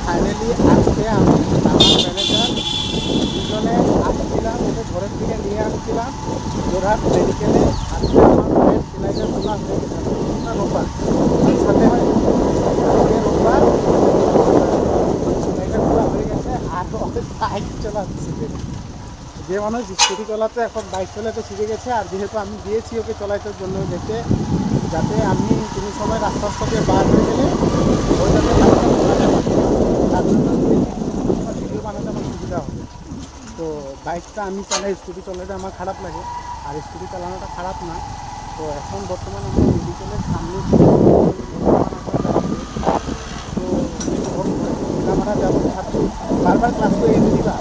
Finally আজকে আমি আমার ম্যানেজার দুজনে আসছিলাম, ওকে ঘরের দিকে নিয়ে আসছিলাম জোরহাট মেডিকেলে। আজকে আমার মায়ের সেলাইটা খোলা হয়ে গেছে রোববার, আর সাথে হয় আজকে রোববার সেলাইটা খোলা হয়ে গেছে। আর ওকে বাইক চালাচ্ছে, যে মানুষ স্কুটি চালাতে এখন বাইক চালাতে শিখে গেছে। আর যেহেতু আমি দিয়েছি ওকে চলাইতে জন্য দেখে, যাতে আমি কোনো সময় রাস্তার থেকে বার হয়ে গেলে ওই যাতে বাইকটা চালাতে পারে, তার জন্য দিয়েছি। ভিডিও বানাতে আমার সুবিধা হবে। তো বাইকটা আমি চালাই, স্কুটি চালাতে আমার খারাপ লাগে, আর স্কুটি চালানোটা খারাপ না। তো এখন বর্তমান আমরা মেডিকেলের সামনে তো আমরা যাবো ছাত্র বারবার ক্লাস করে এনে দিবা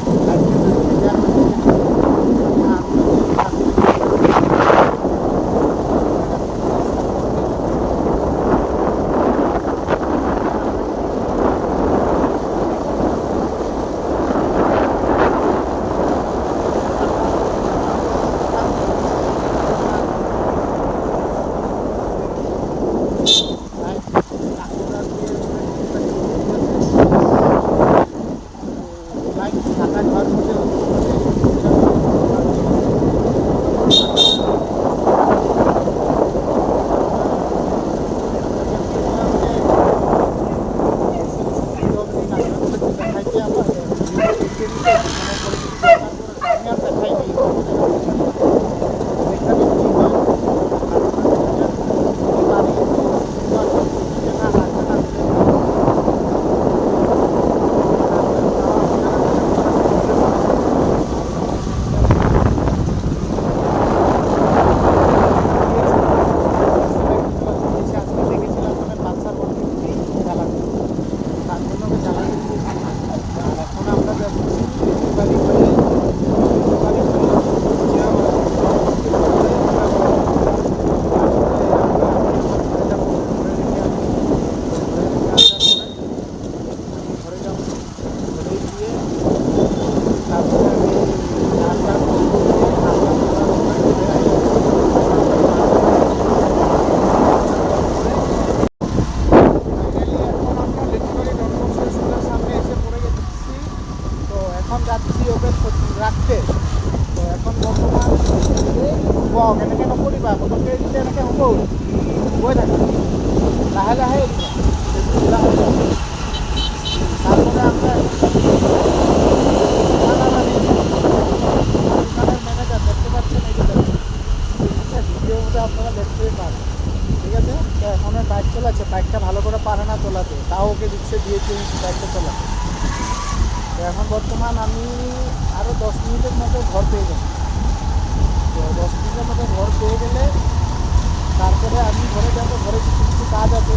যাচ্ছি ওকে রাখতে। তো এখন বর্তমান কেনেকৈ নকৰিবা, পটককৈ দিলে এনেকৈ হ'ব, গৈ থাকা লাহে লাহে তারপরে আমরা ম্যানেজার দেখতে পাচ্ছেন, এই যে ভিডিওতে আপনারা দেখতেই পারেন, ঠিক আছে। তো এখন বাইক চালাচ্ছে, বাইকটা ভালো করে পারে না চালাতে, তাও ওকে দিচ্ছে দিয়েছে বাইকটা চালাতে। তো এখন বর্তমান আমি আরও 10 মিনিটের মতো ঘর পেয়ে যাব। তো 10 মিনিটের মতো ঘর পেয়ে গেলে তারপরে আমি ঘরে যাবো, ঘরে কিছু কিছু কাজ আছে।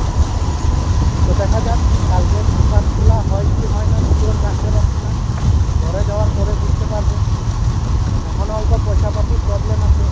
তো দেখা যাক কালকে দোকান খোলা হয় কি হয় না, পুরো জানতে পারছি না। ঘরে যাওয়ার পরে বুঝতে পারবো। এখন অল্প পয়সা পাতির প্রবলেম আছে।